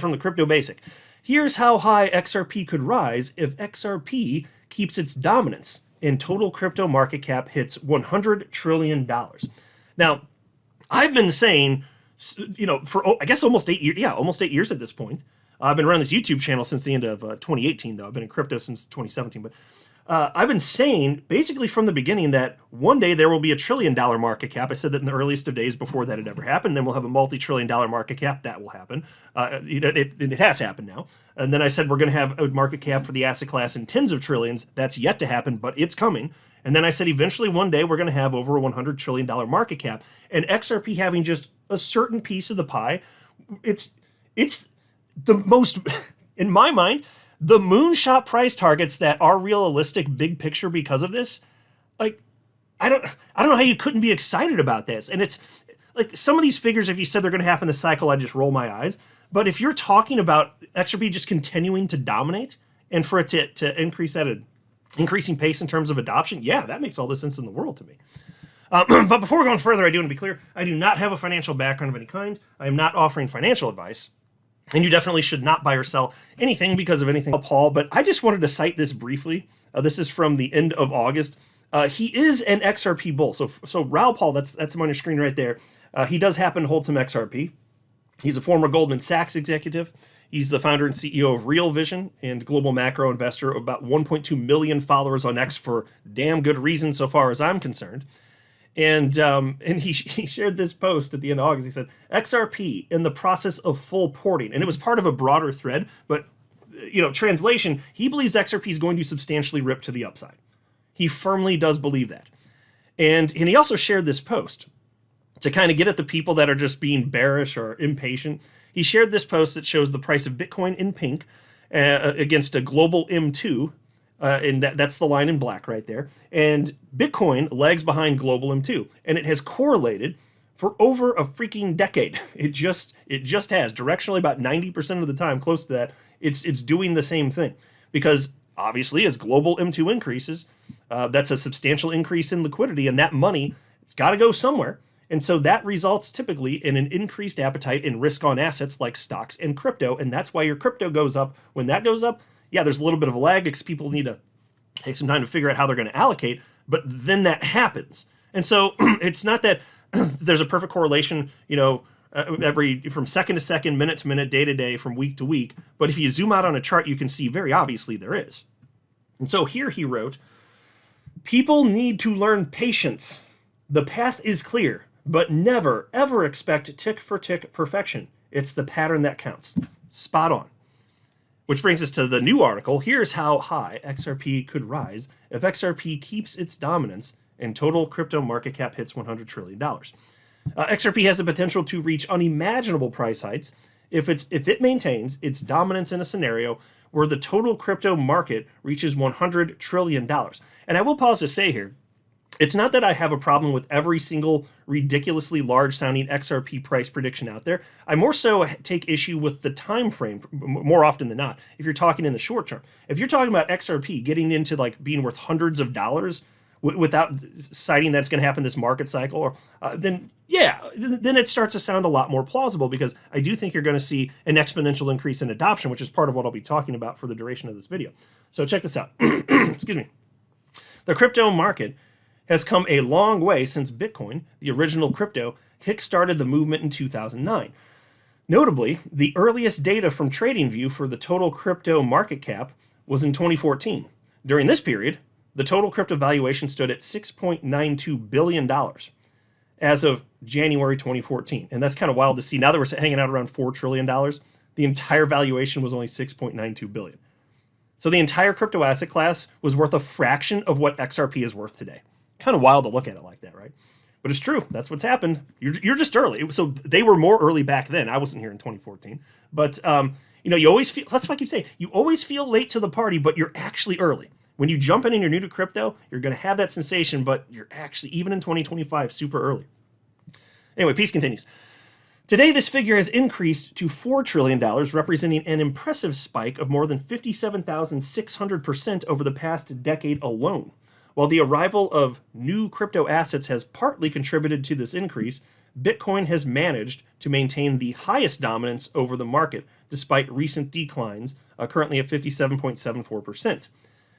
from the Crypto Basic. Here's how high XRP could rise if XRP keeps its dominance and total crypto market cap hits $100 trillion. Now, I've been saying, for I guess almost 8 years, almost 8 years at this point. I've been running this YouTube channel since the end of 2018, though. I've been in crypto since 2017, but I've been saying basically from the beginning that one day there will be $1 trillion market cap. I said that in the earliest of days before that had ever happened. Then we'll have a multi-trillion-dollar market cap. That will happen. It has happened now. And then I said we're going to have a market cap for the asset class in tens of trillions. That's yet to happen, but it's coming. And then I said eventually one day we're going to have over a $100 trillion market cap. And XRP having just a certain piece of the pie, it's the most, in my mind, the moonshot price targets that are realistic big picture because of this. Like, I don't know how you couldn't be excited about this. And it's like some of these figures, if you said they're going to happen this cycle, I just roll my eyes. But if you're talking about XRP just continuing to dominate and for it to increase at an increasing pace in terms of adoption, yeah, that makes all the sense in the world to me. But before going further, I do want to be clear. I do not have a financial background of any kind. I am not offering financial advice. And you definitely should not buy or sell anything because of anything, Paul. But I just wanted to cite this briefly. This is from the end of August. He is an XRP bull. So Raoul Pal, that's him on your screen right there. He does happen to hold some XRP. He's a former Goldman Sachs executive. He's the founder and CEO of Real Vision and global macro investor. About 1.2 million followers on X for damn good reason, so far as I'm concerned. And he shared this post at the end of August. He said, XRP in the process of full porting. And it was part of a broader thread, but, translation, he believes XRP is going to substantially rip to the upside. He firmly does believe that. And he also shared this post to kind of get at the people that are just being bearish or impatient. He shared this post that shows the price of Bitcoin in pink against a global M2. And that's the line in black right there. And Bitcoin lags behind global M2. And it has correlated for over a freaking decade. It just has. Directionally, about 90% of the time, close to that, it's doing the same thing. Because obviously, as global M2 increases, that's a substantial increase in liquidity. And that money, it's got to go somewhere. And so that results typically in an increased appetite in risk on assets like stocks and crypto. And that's why your crypto goes up. When that goes up, yeah, there's a little bit of a lag because people need to take some time to figure out how they're going to allocate, but then that happens. And so it's not that there's a perfect correlation, from second to second, minute to minute, day to day, from week to week. But if you zoom out on a chart, you can see very obviously there is. And so here he wrote, people need to learn patience. The path is clear, but never, ever expect tick for tick perfection. It's the pattern that counts. Spot on. Which brings us to the new article. Here's how high XRP could rise if XRP keeps its dominance and total crypto market cap hits $100 trillion. XRP has the potential to reach unimaginable price heights if it maintains its dominance in a scenario where the total crypto market reaches $100 trillion. And I will pause to say here, it's not that I have a problem with every single ridiculously large-sounding XRP price prediction out there. I more so take issue with the time frame more often than not. If you're talking in the short term, if you're talking about XRP getting into like being worth hundreds of dollars without citing that's going to happen this market cycle, then it starts to sound a lot more plausible because I do think you're going to see an exponential increase in adoption, which is part of what I'll be talking about for the duration of this video. So check this out. Excuse me. The crypto market has come a long way since Bitcoin, the original crypto, kick-started the movement in 2009. Notably, the earliest data from TradingView for the total crypto market cap was in 2014. During this period, the total crypto valuation stood at $6.92 billion as of January 2014. And that's kind of wild to see. Now that we're hanging out around $4 trillion, the entire valuation was only $6.92 billion. So the entire crypto asset class was worth a fraction of what XRP is worth today. Kind of wild to look at it like that, right? But it's true. That's what's happened. You're just early. So they were more early back then. I wasn't here in 2014. But, you always feel, that's what I keep saying. You always feel late to the party, but you're actually early. When you jump in and you're new to crypto, you're going to have that sensation, but you're actually, even in 2025, super early. Anyway, piece continues. Today, this figure has increased to $4 trillion, representing an impressive spike of more than 57,600% over the past decade alone. While the arrival of new crypto assets has partly contributed to this increase, Bitcoin has managed to maintain the highest dominance over the market, despite recent declines, currently at 57.74%.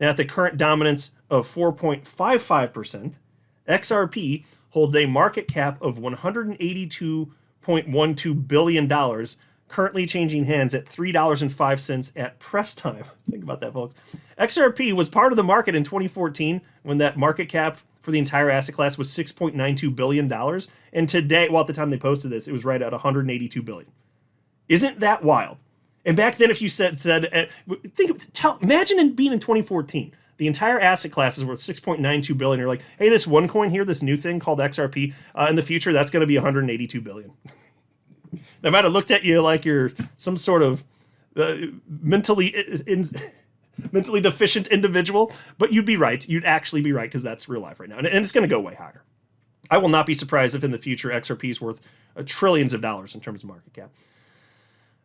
Now, at the current dominance of 4.55%, XRP holds a market cap of $182.12 billion, currently changing hands at $3.05 at press time. Think about that, folks. XRP was part of the market in 2014 when that market cap for the entire asset class was $6.92 billion. And today, well, at the time they posted this, it was right at $182 billion. Isn't that wild? And back then, if you imagine being in 2014, the entire asset class is worth $6.92 billion. You're like, hey, this one coin here, this new thing called XRP, in the future, that's going to be $182 billion. They might have looked at you like you're some sort of mentally deficient individual, but you'd be right. You'd actually be right, because that's real life right now. And it's going to go way higher. I will not be surprised if in the future XRP is worth trillions of dollars in terms of market cap.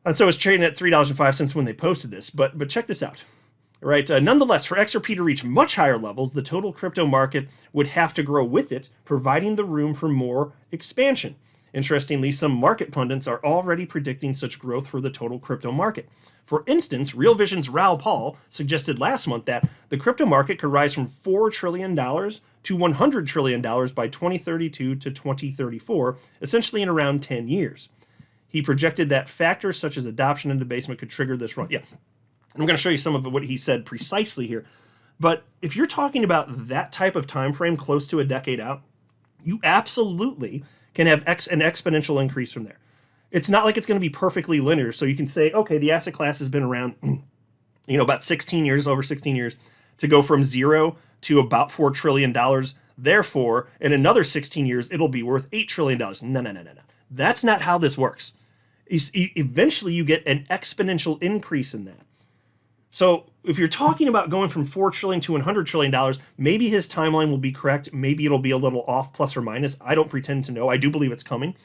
And so it's trading at $3.05 when they posted this. But check this out. Right. Nonetheless, for XRP to reach much higher levels, the total crypto market would have to grow with it, providing the room for more expansion. Interestingly, some market pundits are already predicting such growth for the total crypto market. For instance, Real Vision's Raoul Pal suggested last month that the crypto market could rise from $4 trillion to $100 trillion by 2032 to 2034, essentially in around 10 years. He projected that factors such as adoption and debasement could trigger this run. Yeah, I'm going to show you some of what he said precisely here. But if you're talking about that type of time frame close to a decade out, you absolutely can have an exponential increase from there. It's not like it's going to be perfectly linear. So you can say, okay, the asset class has been around, about 16 years, over 16 years, to go from zero to about $4 trillion. Therefore, in another 16 years, it'll be worth $8 trillion. No. That's not how this works. Eventually, you get an exponential increase in that. So if you're talking about going from $4 trillion to $100 trillion, maybe his timeline will be correct. Maybe it'll be a little off, plus or minus. I don't pretend to know. I do believe it's coming.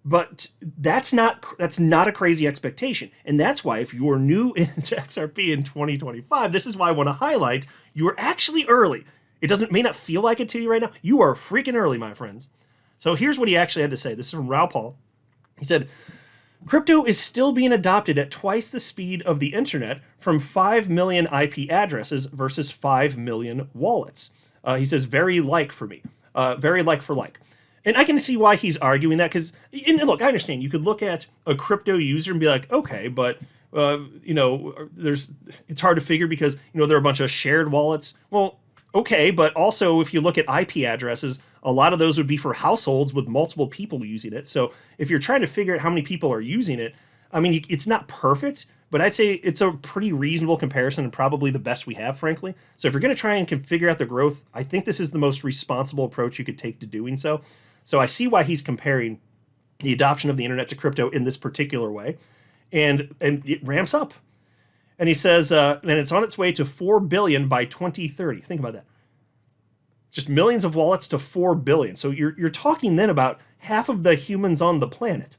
But that's not a crazy expectation. And that's why if you are new into XRP in 2025, this is why I want to highlight you are actually early. It may not feel like it to you right now. You are freaking early, my friends. So here's what he actually had to say. This is from Raoul Pal. He said, crypto is still being adopted at twice the speed of the internet from 5 million IP addresses versus 5 million wallets. He says, very like for me. Very like for like. And I can see why he's arguing that, because, look, I understand. You could look at a crypto user and be like, okay, but, it's hard to figure because, there are a bunch of shared wallets. Well, okay, but also if you look at IP addresses, a lot of those would be for households with multiple people using it. So if you're trying to figure out how many people are using it, I mean, it's not perfect, but I'd say it's a pretty reasonable comparison and probably the best we have, frankly. So if you're going to try and figure out the growth, I think this is the most responsible approach you could take to doing so. So I see why he's comparing the adoption of the internet to crypto in this particular way, and it ramps up. And he says, and it's on its way to 4 billion by 2030. Think about that. Just millions of wallets to 4 billion. So you're talking then about half of the humans on the planet.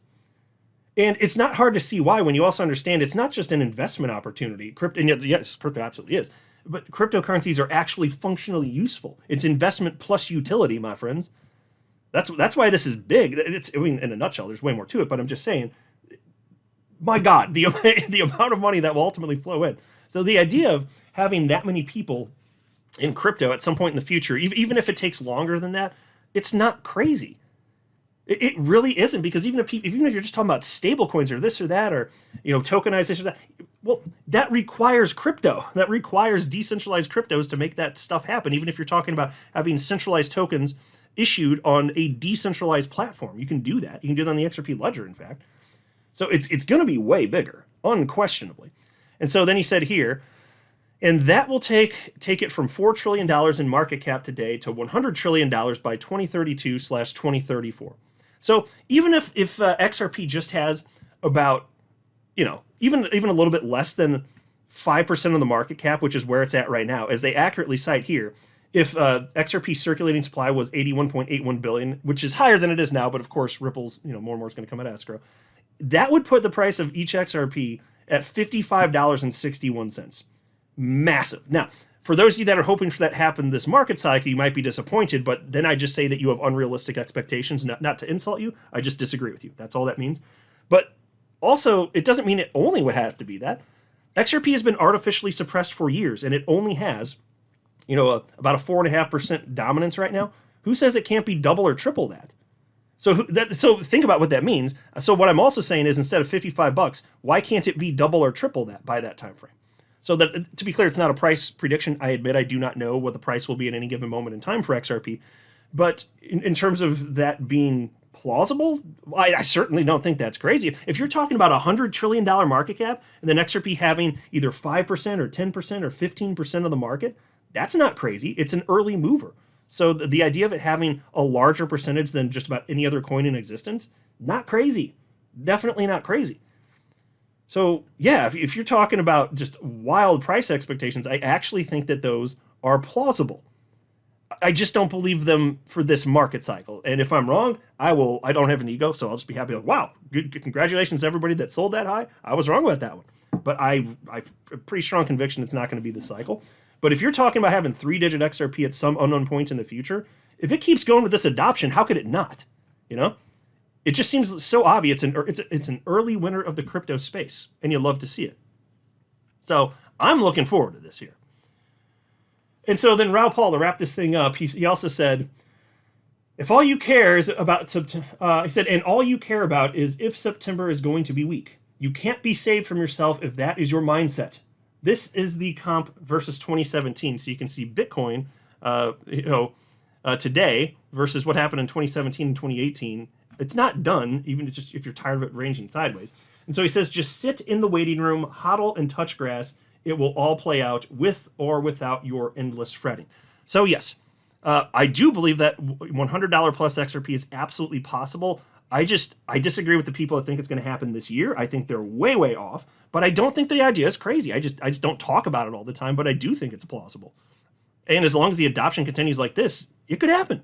And it's not hard to see why when you also understand it's not just an investment opportunity. Yes, crypto absolutely is. But cryptocurrencies are actually functionally useful. It's investment plus utility, my friends. That's why this is big. In a nutshell, there's way more to it, but I'm just saying, my God, the amount of money that will ultimately flow in. So the idea of having that many people in crypto at some point in the future, even if it takes longer than that, it's not crazy. It really isn't, because even if you're just talking about stable coins or this or that, or tokenized this or that, well, that requires crypto. That requires decentralized cryptos to make that stuff happen. Even if you're talking about having centralized tokens issued on a decentralized platform, you can do that. You can do that on the XRP ledger, in fact. So it's going to be way bigger, unquestionably. And so then he said here, and that will take it from $4 trillion in market cap today to $100 trillion by 2032/2034. So even if XRP just has about, even a little bit less than 5% of the market cap, which is where it's at right now, as they accurately cite here, if XRP circulating supply was 81.81 billion, which is higher than it is now, but of course Ripple's, more and more is going to come at escrow, that would put the price of each XRP at $55.61. Massive. Now, for those of you that are hoping for that to happen this market cycle, you might be disappointed, but then I just say that you have unrealistic expectations, not to insult you. I just disagree with you. That's all that means. But Also, it doesn't mean it only would have to be that. XRP has been artificially suppressed for years, and it only has, about a 4.5% dominance right now. Who says it can't be double or triple that? So think about what that means. So what I'm also saying is, instead of $55, why can't it be double or triple that by that time frame? So that, to be clear, it's not a price prediction. I admit I do not know what the price will be at any given moment in time for XRP. But in terms of that being plausible, I certainly don't think that's crazy. If you're talking about $100 trillion market cap and then XRP having either 5% or 10% or 15% of the market, that's not crazy. It's an early mover. So the idea of it having a larger percentage than just about any other coin in existence, not crazy. Definitely not crazy. So yeah, if you're talking about just wild price expectations, I actually think that those are plausible. I just don't believe them for this market cycle. And if I'm wrong, I don't have an ego, so I'll just be happy. Like, wow, good, congratulations to everybody that sold that high. I was wrong about that one. But I've a pretty strong conviction it's not going to be the cycle. But if you're talking about having 3-digit XRP at some unknown point in the future, if it keeps going with this adoption, how could it not? It just seems so obvious. It's an early winner of the crypto space, and you love to see it. So I'm looking forward to this here. And so then Raoul Pal, to wrap this thing up, he also said, if all you care is about he said, and all you care about is if September is going to be weak. You can't be saved from yourself if that is your mindset. This is the comp versus 2017. So you can see Bitcoin, today versus what happened in 2017 and 2018. It's not done, even if you're tired of it ranging sideways. And so he says, just sit in the waiting room, hodl and touch grass. It will all play out with or without your endless fretting. So yes, I do believe that $100 plus XRP is absolutely possible. I disagree with the people that think it's going to happen this year. I think they're way, way off. But I don't think the idea is crazy. I just don't talk about it all the time, but I do think it's plausible. And as long as the adoption continues like this, it could happen.